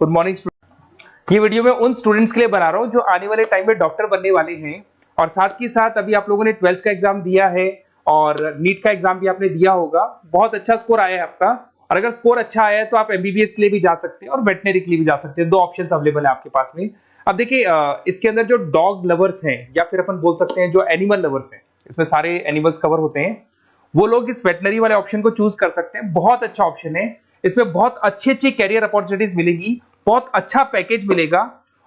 Good morning. ये video मैं उन स्टूडेंट्स के लिए बना रहा हूँ जो आने वाले टाइम में डॉक्टर बनने वाले हैं और साथ ही साथ अभी आप लोगों ने 12th का एग्जाम दिया है और नीट का एग्जाम भी आपने दिया होगा। बहुत अच्छा स्कोर आया है आपका और अगर स्कोर अच्छा आया है तो आप एमबीबीएस के लिए भी जा सकते हैं और वेटनरी के लिए भी जा सकते हैं। दो ऑप्शंस अवेलेबल है आपके पास में। अब देखिए इसके अंदर जो डॉग लवर्स हैं या फिर अपन बोल सकते हैं जो एनिमल लवर्स हैं, इसमें सारे एनिमल्स कवर होते हैं, वो लोग इस वेटनरी वाले ऑप्शन को चूज कर सकते हैं। बहुत अच्छा ऑप्शन है, इसमें बहुत अच्छी अच्छी कैरियर अपॉर्चुनिटीज मिलेगी, बहुत अच्छा पैकेज मिलेगा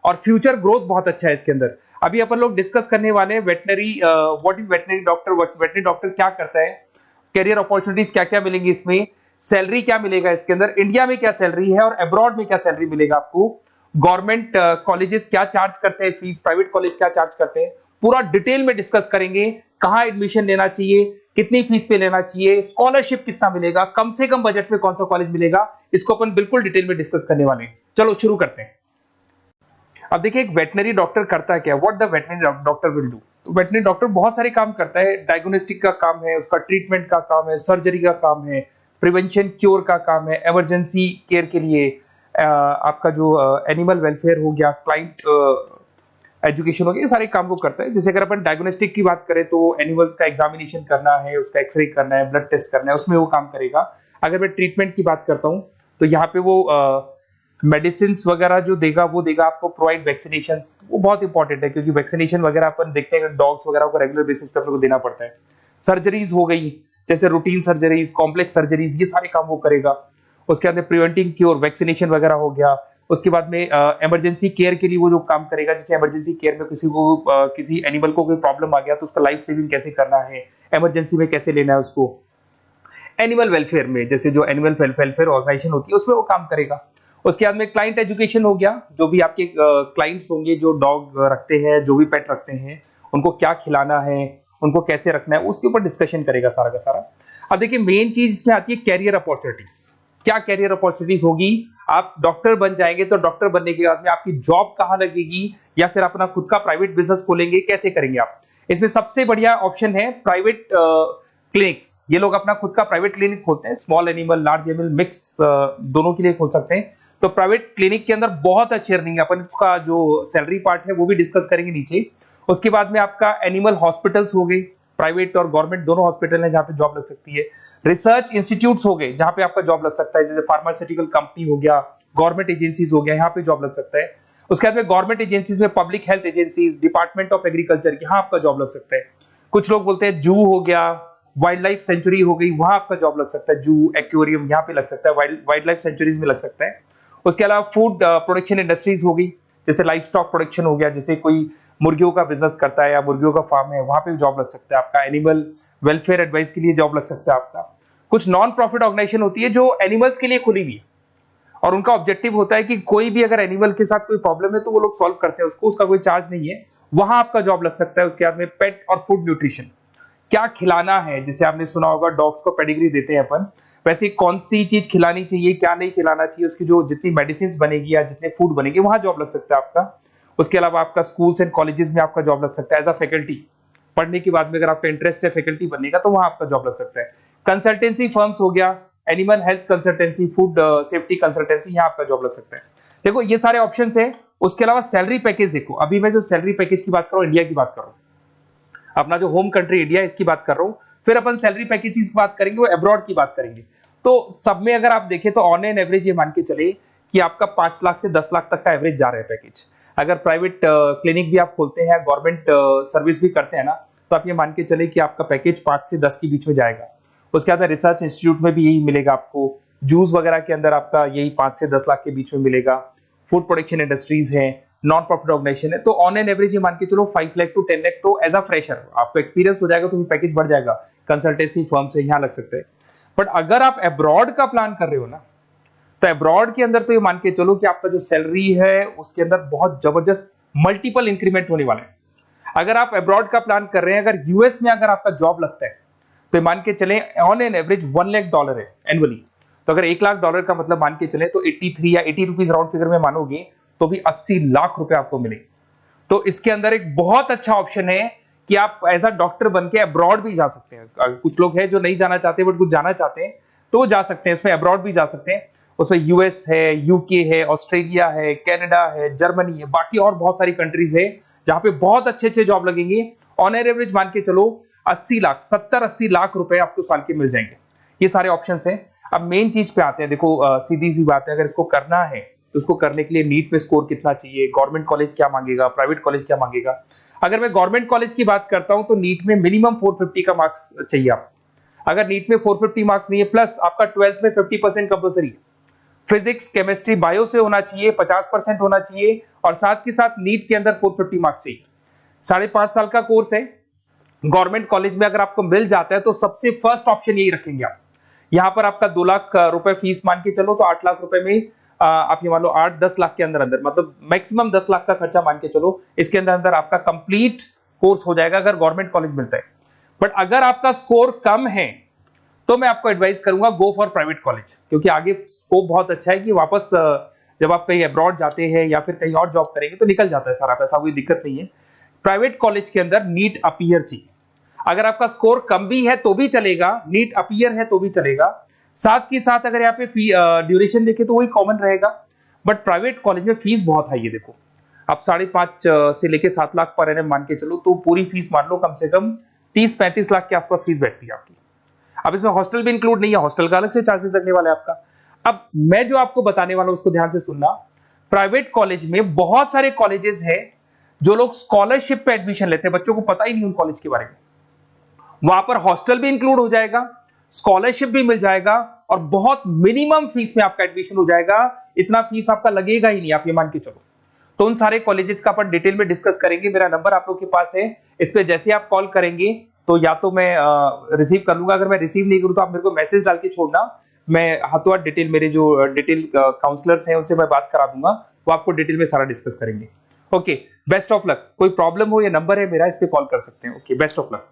और फ्यूचर ग्रोथ बहुत अच्छा है इसके अंदर। अभी अपन लोग डिस्कस करने वाले हैं veterinary, what is veterinary doctor, veterinary doctor क्या करता है, कैरियर अपॉर्चुनिटीज क्या क्या मिलेंगी इसमें, सैलरी क्या मिलेगा इसके अंदर, इंडिया में क्या सैलरी है और अब्रॉड में क्या सैलरी मिलेगा आपको, गवर्नमेंट कॉलेजेस क्या चार्ज करते हैं फीस, प्राइवेट कॉलेज क्या चार्ज करते हैं, पूरा डिटेल में डिस्कस करेंगे। कहां एडमिशन लेना चाहिए, कितनी फीस पे लेना चाहिए, स्कॉलरशिप कितना मिलेगा, कम से कम बजट में कौन सा कॉलेज मिलेगा, इसको अपन बिल्कुल डिटेल में डिस्कस करने वाले हैं। चलो शुरू करते हैं। अब देखिए एक वेटनरी डॉक्टर करता है क्या, what the veterinary doctor will do. तो वेटनरी डॉक्टर बहुत सारे काम करता है, डायग्नोस्टिक का काम है, उसका ट्रीटमेंट का काम है, सर्जरी का काम है, प्रिवेंशन क्योर का काम है, इमरजेंसी केयर के लिए आपका जो एनिमल वेलफेयर हो गया, क्लाइंट एजुकेशन हो गया, ये सारे काम को करता है। जैसे अगर अपन डायग्नोस्टिक की बात करें तो एनिमल्स का एग्जामिनेशन करना है, उसका एक्सरे करना है, ब्लड टेस्ट करना है, उसमें वो काम करेगा। अगर मैं ट्रीटमेंट की बात करता हूँ तो यहाँ पे वो मेडिसिन वगैरह जो देगा वो देगा आपको, प्रोवाइड वैक्सीनेशन, वो बहुत इंपॉर्टेंट है क्योंकि वैक्सीनेशन वगैरह अपन देखते हैं डॉग्स वगैरह को रेगुलर बेसिस पे अपन को देना पड़ता है। सर्जरीज हो गई, जैसे रूटीन सर्जरीज, कॉम्प्लेक्स सर्जरीज, ये सारे काम वो करेगा। उसके बाद प्रिवेंटिंग क्योर, वैक्सीनेशन वगैरह हो गया। उसके बाद में इमरजेंसी केयर के लिए वो जो काम करेगा, जैसे इमरजेंसी केयर में किसी को किसी एनिमल को कोई प्रॉब्लम आ गया तो उसका लाइफ सेविंग कैसे करना है, इमरजेंसी में कैसे लेना है उसको। एनिमल वेलफेयर में जैसे जो एनिमल वेलफेयर ऑर्गेनाइजेशन होती है उसमें वो काम करेगा। उसके बाद में क्लाइंट एजुकेशन हो गया, जो भी आपके क्लाइंट्स होंगे जो डॉग रखते हैं, जो भी पेट रखते हैं, उनको क्या खिलाना है, उनको कैसे रखना है, उसके ऊपर डिस्कशन करेगा सारा का सारा। अब देखिए मेन चीज इसमें आती है कैरियर अपॉर्चुनिटीज। क्या कैरियर अपॉर्चुनिटीज होगी, आप डॉक्टर बन जाएंगे तो डॉक्टर बनने के बाद में आपकी जॉब कहां लगेगी या फिर अपना खुद का प्राइवेट बिजनेस खोलेंगे, कैसे करेंगे आप। इसमें सबसे बढ़िया ऑप्शन है प्राइवेट क्लिनिक्स। ये लोग अपना खुद का प्राइवेट क्लिनिक खोलते हैं, small animal, large animal, mix दोनों के लिए खोल सकते हैं। तो प्राइवेट क्लिनिक के अंदर बहुत अच्छी अर्निंग है, अपन उसका जो सैलरी पार्ट है वो भी डिस्कस करेंगे नीचे। उसके बाद में आपका एनिमल हॉस्पिटल्स हो गए, प्राइवेट और गवर्नमेंट दोनों हॉस्पिटल हैं जहां पे जॉब लग सकती है। रिसर्च इंस्टीट्यूट्स हो गए जहां पे आपका जॉब लग सकता है, जैसे फार्मास्यूटिकल कंपनी हो गया, गवर्नमेंट एजेंसीज हो गया, यहाँ पे जॉब लग सकता है। उसके बाद में गवर्नमेंट एजेंसीज में public health agencies, department of agriculture, यहाँ आपका जॉब लग सकता है। कुछ लोग बोलते हैं जू हो गया, वाइल्ड लाइफ सेंचुरी हो गई, वहां आपका जॉब लग सकता है, जू, एक्वेरियम यहाँ पे लग सकता है, वाइल्ड लाइफ सेंचुरीज में लग सकता है। उसके अलावा फूड प्रोडक्शन इंडस्ट्रीज हो गई, जैसे लाइफ स्टॉक प्रोडक्शन हो गया, जैसे कोई मुर्गियों का बिजनेस करता है या मुर्गियों का फार्म है, वहां पे जॉब लग सकता है आपका। एनिमल वेलफेयर एडवाइस के लिए जॉब लग सकता है आपका। कुछ नॉन प्रॉफिट ऑर्गेनाइजेशन होती है जो एनिमल्स के लिए खुली हुई है और उनका ऑब्जेक्टिव होता है कि कोई भी अगर एनिमल के साथ कोई प्रॉब्लम है तो वो लोग सॉल्व करते हैं उसको, उसका कोई चार्ज नहीं है, वहां आपका जॉब लग सकता है। उसके बाद में पेट और फूड न्यूट्रिशन, क्या खिलाना है, जैसे आपने सुना होगा डॉग्स को पेडिग्री देते हैं अपन, वैसे कौन सी चीज खिलानी चाहिए, क्या नहीं खिलाना चाहिए, उसकी जो जितनी मेडिसिन बनेगी या जितने फूड बनेंगे वहां जॉब लग सकता है आपका। उसके अलावा आपका स्कूल्स एंड कॉलेजेस में आपका जॉब लग सकता है एज अ फैकल्टी। पढ़ने के बाद में अगर आपका इंटरेस्ट है फैकल्टी बनने का तो वहां आपका जॉब लग सकता है। कंसल्टेंसी फर्म्स हो गया, animal health consultancy, food safety consultancy, यहाँ आपका जॉब लग सकता है। देखो ये सारे ऑप्शन है। उसके अलावा सैलरी पैकेज देखो, अभी मैं जो सैलरी पैकेज की बात कर रहा हूँ, इंडिया की बात कर रहा हूँ, अपना जो होम कंट्री इंडिया इसकी बात कर रहा हूँ, फिर अपन सैलरी पैकेज की बात करेंगे, वो अब्रॉड की बात करेंगे। तो सब में अगर आप देखें तो ऑन एन एवरेज ये मान के चले कि आपका 5 लाख से 10 लाख तक का एवरेज जा रहा है पैकेज। अगर प्राइवेट क्लिनिक भी आप खोलते हैं, गवर्नमेंट सर्विस भी करते हैं ना, तो आप ये मान के चले कि आपका पैकेज 5 से 10 के बीच में जाएगा। उसके बाद रिसर्च इंस्टीट्यूट में भी यही मिलेगा आपको, जूस वगैरह के अंदर आपका यही 5 से 10 लाख के बीच में मिलेगा। फूड प्रोडक्शन इंडस्ट्रीज है, नॉन प्रॉफिट ऑर्गेनाइजेशन है, तो ऑन एन एवरेज ये मान के चलो 5 लाख टू 10 लाख। तो एज अ फ्रेशर आपको एक्सपीरियंस हो जाएगा तो पैकेज बढ़ जाएगा, कंसल्टेंसी फर्म से यहाँ लग सकते हैं। बट अगर आप अब्रॉड का प्लान कर रहे हो ना, तो अब्रॉड के अंदर तो ये मान के चलो कि आपका जो सैलरी है उसके अंदर बहुत जबरदस्त मल्टीपल इंक्रीमेंट होने वाला है। अगर आप अब्रॉड का प्लान कर रहे हैं, अगर यूएस में अगर आपका जॉब लगता है तो मान के चले ऑन एन एवरेज $1 लाख है एनुअली। तो अगर $1 लाख का मतलब मान के चले तो 83 या 80 रुपीज राउंड फिगर में मानोगे तो भी 80 लाख रुपए आपको मिले। तो इसके अंदर एक बहुत अच्छा ऑप्शन है कि आप एज अ डॉक्टर बन के अब्रॉड भी जा सकते हैं। कुछ लोग हैं जो नहीं जाना चाहते बट कुछ जाना चाहते हैं तो वो जा सकते हैं, इसमें अब्रॉड भी जा सकते हैं। उसमें यूएस है, यूके है, ऑस्ट्रेलिया है, कनाडा है, जर्मनी है, बाकी और बहुत सारी कंट्रीज है जहां पे बहुत अच्छे अच्छे जॉब लगेंगे। ऑन एवरेज मान के चलो 80 लाख, 70-80 लाख रुपए आपको साल के मिल जाएंगे। ये सारे ऑप्शंस हैं। अब मेन चीज पे आते हैं। देखो सीधी सी बात है, अगर इसको करना है तो उसको करने के लिए नीट में स्कोर कितना चाहिए, गवर्नमेंट कॉलेज क्या मांगेगा, प्राइवेट कॉलेज क्या मांगेगा। अगर मैं गवर्नमेंट कॉलेज की बात करता हूं तो नीट में मिनिमम 450 का मार्क्स चाहिए आपको। अगर नीट में 450 मार्क्स नहीं है, प्लस आपका 12th में 50% कंपल्सरी, फिजिक्स, केमिस्ट्री, बायो से होना चाहिए, 50% होना चाहिए, और साथ के साथ नीट के अंदर 450 मार्क्स चाहिए। 5.5 साल का कोर्स है। गवर्नमेंट कॉलेज में अगर आपको मिल जाता है तो सबसे फर्स्ट ऑप्शन यही रखेंगे आप। यहां पर आपका 2 लाख रुपए फीस मान के चलो तो 8 लाख रुपए में आप ये मान लो 8-10 लाख के अंदर अंदर, मतलब मैक्सिमम 10 लाख का खर्चा मान के चलो, इसके अंदर अंदर आपका कंप्लीट कोर्स हो जाएगा अगर गवर्नमेंट कॉलेज मिलता है। बट अगर आपका स्कोर कम है तो मैं आपको एडवाइस करूंगा गो फॉर प्राइवेट कॉलेज, क्योंकि आगे स्कोप बहुत अच्छा है कि वापस जब आप कहीं अब्रॉड जाते हैं या फिर कहीं और जॉब करेंगे तो निकल जाता है सारा पैसा, कोई दिक्कत नहीं है। प्राइवेट कॉलेज के अंदर नीट अपीयर चाहिए। अगर आपका स्कोर कम भी है तो भी चलेगा, नीट अपीयर है तो भी चलेगा। साथ के साथ अगर यहाँ पे ड्यूरेशन देखें तो वही कॉमन रहेगा। बट प्राइवेट कॉलेज में फीस बहुत हाई है। देखो आप 5.5 से लेके 7 लाख पर एनम मान के चलो तो पूरी फीस मान लो कम से कम 30-35 लाख के आसपास फीस बैठती है आपकी। अब इसमें हॉस्टल भी इंक्लूड नहीं है, हॉस्टल का अलग से चार्जेस लगने वाला है आपका। अब मैं जो आपको बताने वाला हूं उसको ध्यान से सुनना। प्राइवेट कॉलेज में बहुत सारे कॉलेजेस हैं जो लोग स्कॉलरशिप पे एडमिशन लेते हैं, बच्चों को पता ही नहीं उन कॉलेज के बारे में। वहां पर हॉस्टल भी इंक्लूड हो जाएगा, स्कॉलरशिप भी मिल जाएगा, और बहुत मिनिमम फीस में आपका एडमिशन हो जाएगा। इतना फीस आपका लगेगा ही नहीं, आप ये मान के चलो। तो उन सारे कॉलेजेस का अपन डिटेल में डिस्कस करेंगे। मेरा नंबर आप लोग के पास है, इस पे जैसे आप कॉल करेंगे तो या तो मैं रिसीव कर लूंगा, अगर मैं रिसीव नहीं करूं तो आप मेरे को मैसेज डाल के छोड़ना, मैं हाथों हाथ डिटेल, मेरे जो डिटेल काउंसलर्स हैं उनसे मैं बात करा दूंगा, वो आपको डिटेल में सारा डिस्कस करेंगे। Okay, best of luck. कोई प्रॉब्लम हो, ये नंबर है मेरा, इस पे कॉल कर सकते हैं। Okay, best of luck.